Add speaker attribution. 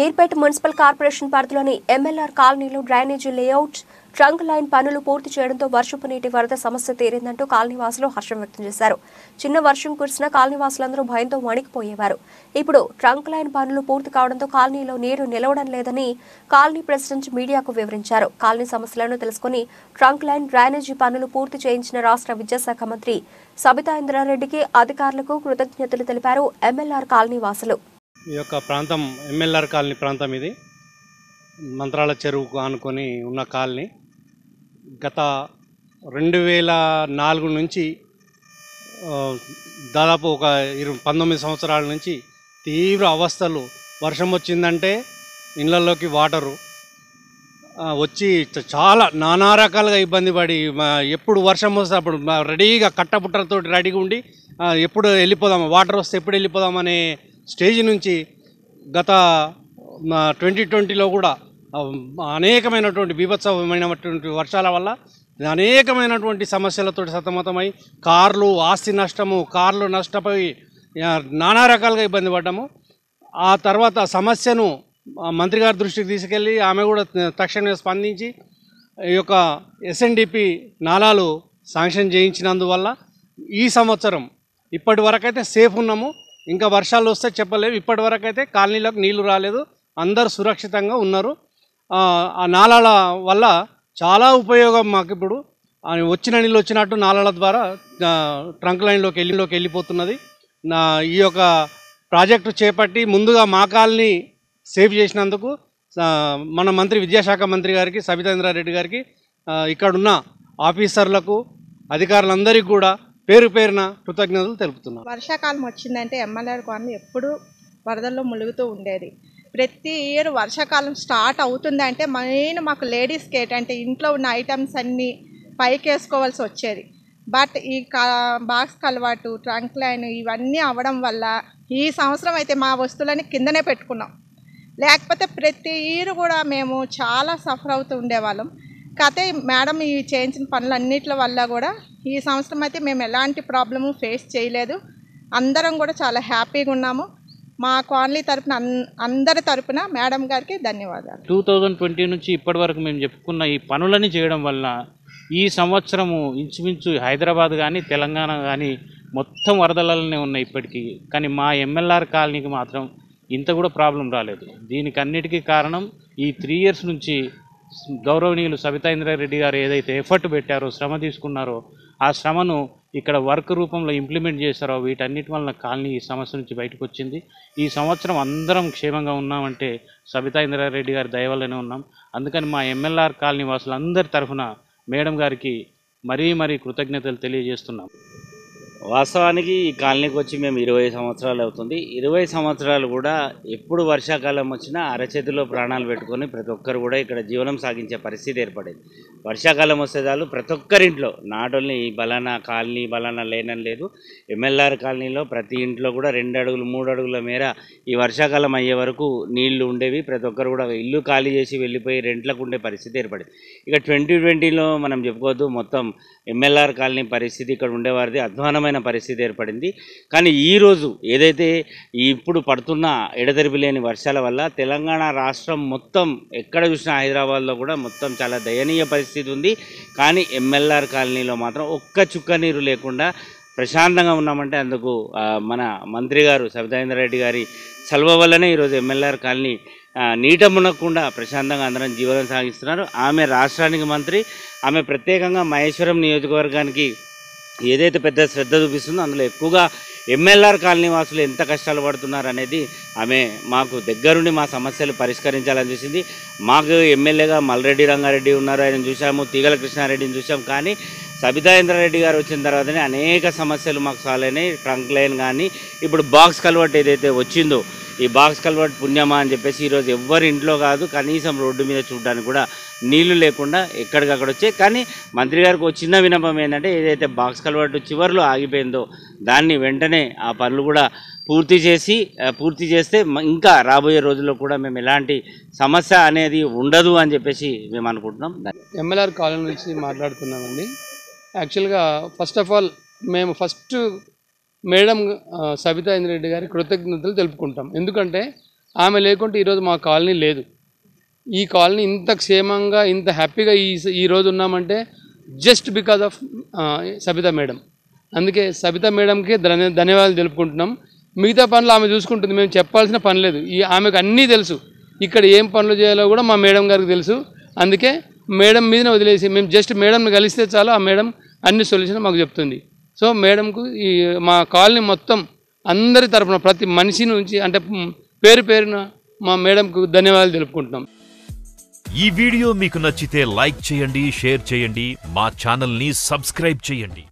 Speaker 1: Meerpet municipal corporation పరిధిలోని MLR కాలనీలో drainage layout trunk line పనులు పూర్తి చేయడంతో వర్షపు నీటి వరద సమస్య తీరిందంటూ కాలనీవాసులు హర్షం వ్యక్తం చేశారు. చిన్న వర్షం కురిసిన కాలనీవాసులందరూ భయంతో వణికిపోయేవారు. ఇప్పుడు ట్రంక్ లైన్ పనులు పూర్తి కావడంతో కాలనీలో నీరు నిలవడం లేదని కాలనీ ప్రెసిడెంట్ మీడియాకు వివరించారు. కాలనీ సమస్యలను తెలుసుకుని ట్రంక్ లైన్ డ్రైనేజీ పనులు పూర్తి చేయించిన రాష్ట్ర విద్యాశాఖ మంత్రి సబితా ఇంద్రారెడ్డికి అధికారులకు కృతజ్ఞతలు తెలిపారు ఎంఎల్ఆర్ కాలనీ వాసులు.
Speaker 2: ఈ యొక్క ప్రాంతం ఎంఎల్ఆర్ కాలనీ ప్రాంతం. ఇది మంత్రాల చెరువుకు ఆనుకొని ఉన్న కాలనీ. గత 2004 నుంచి దాదాపు ఒక 19 సంవత్సరాల నుంచి తీవ్ర అవస్థలు. వర్షం వచ్చిందంటే ఇళ్లలోకి వాటరు వచ్చి చాలా నానా రకాలుగా ఇబ్బంది పడి, ఎప్పుడు వర్షం వస్తే అప్పుడు రెడీగా కట్టపుట్టలతో రెడీగా ఉండి ఎప్పుడు వెళ్ళిపోదామా, వాటర్ వస్తే ఎప్పుడు వెళ్ళిపోదామనే స్టేజ్ నుంచి గత 2020లో కూడా అనేకమైనటువంటి బీభత్సమైనటువంటి వర్షాల వల్ల అనేకమైనటువంటి సమస్యలతో సతమతమై కార్లు ఆస్తి నష్టము, కార్లు నష్టపోయి నానా రకాలుగా ఇబ్బంది పడ్డాము. ఆ తర్వాత సమస్యను మంత్రి గారి దృష్టికి తీసుకెళ్ళి ఆమె కూడా తక్షణమే స్పందించి ఈ యొక్క ఎస్ఎన్డిపి నాలాలు శాంక్షన్ చేయించినందువల్ల ఈ సంవత్సరం ఇప్పటి వరకైతే సేఫ్ ఉన్నాము. ఇంకా వర్షాలు వస్తే చెప్పలేవు. ఇప్పటి వరకైతే కాలనీలోకి నీళ్లు రాలేదు, అందరూ సురక్షితంగా ఉన్నారు. ఆ నాలాల వల్ల చాలా ఉపయోగం మాకు. ఇప్పుడు వచ్చిన నీళ్ళు వచ్చినట్టు నాలాల ద్వారా ట్రంక్ లైన్లోకి వెళ్ళిపోతున్నది. ఈ యొక్క ప్రాజెక్టు చేపట్టి ముందుగా మా కాలనీ సేవ్ చేసినందుకు మన మంత్రి విద్యాశాఖ మంత్రి గారికి సబితా ఇంద్రారెడ్డి గారికి, ఇక్కడున్న ఆఫీసర్లకు, అధికారులందరికీ కూడా పేరు పేరున కృతజ్ఞతలు తెలుపుతున్నాను.
Speaker 3: వర్షాకాలం వచ్చిందంటే ఎంఎల్ఆర్ కాలనీ ఎప్పుడు వరదల్లో ములుగుతూ ఉండేది. ప్రతి ఇయర్ వర్షాకాలం స్టార్ట్ అవుతుందంటే మెయిన్ మాకు లేడీస్కి ఏంటంటే ఇంట్లో ఉన్న ఐటమ్స్ అన్నీ పైకి వేసుకోవాల్సి వచ్చేది. బట్ ఈ బాక్స్ కలవాటు, ట్రంక్ లైన్ ఇవన్నీ అవ్వడం వల్ల ఈ సంవత్సరం అయితే మా వస్తువులని కిందనే పెట్టుకున్నాం. లేకపోతే ప్రతి ఇయర్ కూడా మేము చాలా సఫర్ అవుతూ ఉండేవాళ్ళం. కాకపోతే మేడం ఈ చేయించిన పనులన్నిటి వల్ల కూడా ఈ సంవత్సరం అయితే మేము ఎలాంటి ప్రాబ్లము ఫేస్ చేయలేదు. అందరం కూడా చాలా హ్యాపీగా ఉన్నాము. మా కాలనీ తరపున అందరి తరపున మేడం గారికి ధన్యవాదాలు.
Speaker 4: 2020 నుంచి ఇప్పటి వరకు మేము చెప్పుకున్న ఈ పనులని చేయడం వల్ల ఈ సంవత్సరము ఇంచుమించు హైదరాబాద్ కానీ తెలంగాణ కానీ మొత్తం వరదలనే ఉన్నాయి ఇప్పటికీ. కానీ మా ఎంఎల్ఆర్ కాలనీకి మాత్రం ఇంత కూడా ప్రాబ్లం రాలేదు. దీనికి అన్నిటికీ కారణం ఈ 3 years నుంచి గౌరవనీయులు సబితా ఇంద్రారెడ్డి గారు ఏదైతే ఎఫర్ట్ పెట్టారో, శ్రమ తీసుకున్నారో, ఆ శ్రమను ఇక్కడ వర్క్ రూపంలో ఇంప్లిమెంట్ చేస్తారో వీటన్నిటి వలన కాలనీ ఈ సమస్య నుంచి బయటకు వచ్చింది. ఈ సంవత్సరం అందరం క్షేమంగా ఉన్నామంటే సబితా ఇంద్రారెడ్డి గారి దయ వల్లనే ఉన్నాం. అందుకని మా ఎంఎల్ఆర్ కాలనీ వాసులందరి తరఫున మేడం గారికి మరీ కృతజ్ఞతలు తెలియజేస్తున్నాం.
Speaker 5: వాస్తవానికి ఈ కాలనీకి వచ్చి మేము 20 సంవత్సరాలు అవుతుంది. 20 సంవత్సరాలు కూడా ఎప్పుడు వర్షాకాలం వచ్చినా అరచేతిలో ప్రాణాలు పెట్టుకొని ప్రతి ఒక్కరు కూడా ఇక్కడ జీవనం సాగించే పరిస్థితి ఏర్పడేది. వర్షాకాలం వస్తే చాలు ప్రతి ఒక్కరింట్లో, నాట్ ఓన్లీ బలానా కాలనీ బలానా లేనని లేదు, ఎంఎల్ఆర్ కాలనీలో ప్రతి ఇంట్లో కూడా 2 అడుగులు 3 అడుగుల మేర ఈ వర్షాకాలం అయ్యే వరకు నీళ్లు ఉండేవి. ప్రతి ఒక్కరు కూడా ఇల్లు ఖాళీ చేసి వెళ్ళిపోయి రెంట్లకు ఉండే పరిస్థితి ఏర్పడేది. ఇక 2020లో మనం చెప్పుకోవద్దు, మొత్తం ఎంఎల్ఆర్ కాలనీ పరిస్థితి ఇక్కడ ఉండేవారిది అధ్వానమైన పరిస్థితి ఏర్పడింది. కానీ ఈరోజు ఏదైతే ఇప్పుడు పడుతున్న ఎడతెరిపి లేని వర్షాల వల్ల తెలంగాణ రాష్ట్రం మొత్తం ఎక్కడ చూసినా హైదరాబాద్లో కూడా మొత్తం చాలా దయనీయ పరిస్థితి ఉంది. కానీ ఎంఎల్ఆర్ కాలనీలో మాత్రం ఒక్క చుక్క నీరు లేకుండా ప్రశాంతంగా ఉన్నామంటే అందుకు మన మంత్రి గారు సబితా ఇంద్రారెడ్డి గారి చలవ వల్లనే ఈరోజు ఎంఎల్ఆర్ కాలనీ నీట మునగకుండా ప్రశాంతంగా అందరం జీవనం సాగిస్తున్నారు. ఆమె రాష్ట్రానికి మంత్రి, ఆమె ప్రత్యేకంగా మహేశ్వరం నియోజకవర్గానికి ఏదైతే పెద్ద శ్రద్ధ చూపిస్తుందో అందులో ఎక్కువగా ఎంఎల్ఆర్ కాలనీ వాసులు ఎంత కష్టాలు పడుతున్నారు అనేది ఆమె మాకు దగ్గరుండి మా సమస్యలు పరిష్కరించాలని చూసింది. మాకు ఎమ్మెల్యేగా మల్రెడ్డి రంగారెడ్డి ఉన్నారు, ఆయన చూసాము, తీగల కృష్ణారెడ్డిని చూసాం. కానీ సబితా ఇంద్రారెడ్డి గారు వచ్చిన తర్వాతనే అనేక సమస్యలు మాకు సాల్వ్ అయినాయి. ట్రంక్ లైన్ కానీ ఇప్పుడు బాక్స్ కల్వర్ట్ ఏదైతే వచ్చిందో ఈ బాక్స్ కల్వర్ట్ పుణ్యమా అని చెప్పేసి ఈరోజు ఎవ్వరి ఇంట్లో కాదు, కనీసం రోడ్డు మీద చూడడానికి కూడా నీళ్లు లేకుండా ఎక్కడికక్కడ వచ్చాయి. కానీ మంత్రి గారికి ఒక చిన్న విన్నపం ఏంటంటే ఏదైతే బాక్స్ కల్వర్ట్ చివరిలో ఆగిపోయిందో దాన్ని వెంటనే ఆ పనులు కూడా పూర్తి చేస్తే ఇంకా రాబోయే రోజుల్లో కూడా మేము ఎలాంటి సమస్య అనేది ఉండదు అని చెప్పేసి మేము అనుకుంటున్నాం.
Speaker 6: ఎంఎల్ఆర్ కాలనీ నుంచి మాట్లాడుతున్నామండి. యాక్చువల్గా ఫస్ట్ ఆఫ్ ఆల్ మేము మేడం సబితా ఇంద్రారెడ్డి గారి కృతజ్ఞతలు తెలుపుకుంటాం. ఎందుకంటే ఆమె లేకుంటే ఈరోజు మా కాలనీ లేదు. ఈ కాలనీ ఇంత క్షేమంగా ఇంత హ్యాపీగా ఈరోజు ఉన్నామంటే just because of Sabitha madam. అందుకే సబితా మేడంకి ధన్యవాదాలు తెలుపుకుంటున్నాం. మిగతా పనులు ఆమె చూసుకుంటుంది, మేము చెప్పాల్సిన పని లేదు. ఆమెకు అన్నీ తెలుసు, ఇక్కడ ఏం పనులు చేయాలో కూడా మా మేడం గారికి తెలుసు. అందుకే మేడం మీదనే వదిలేసి మేము జస్ట్ మేడంని కలిస్తే చాలు, ఆ మేడం అన్ని సొల్యూషన్ మాకు చెప్తుంది. సో మేడంకు మా కాలనీ మొత్తం అందరి తరఫున ప్రతి మనిషి నుంచి అంటే పేరున మా మేడంకు ధన్యవాదాలు తెలుపుకుంటున్నాం.
Speaker 7: ఈ వీడియో మీకు నచ్చితే లైక్ చేయండి, షేర్ చేయండి, మా ఛానల్ని సబ్స్క్రైబ్ చేయండి.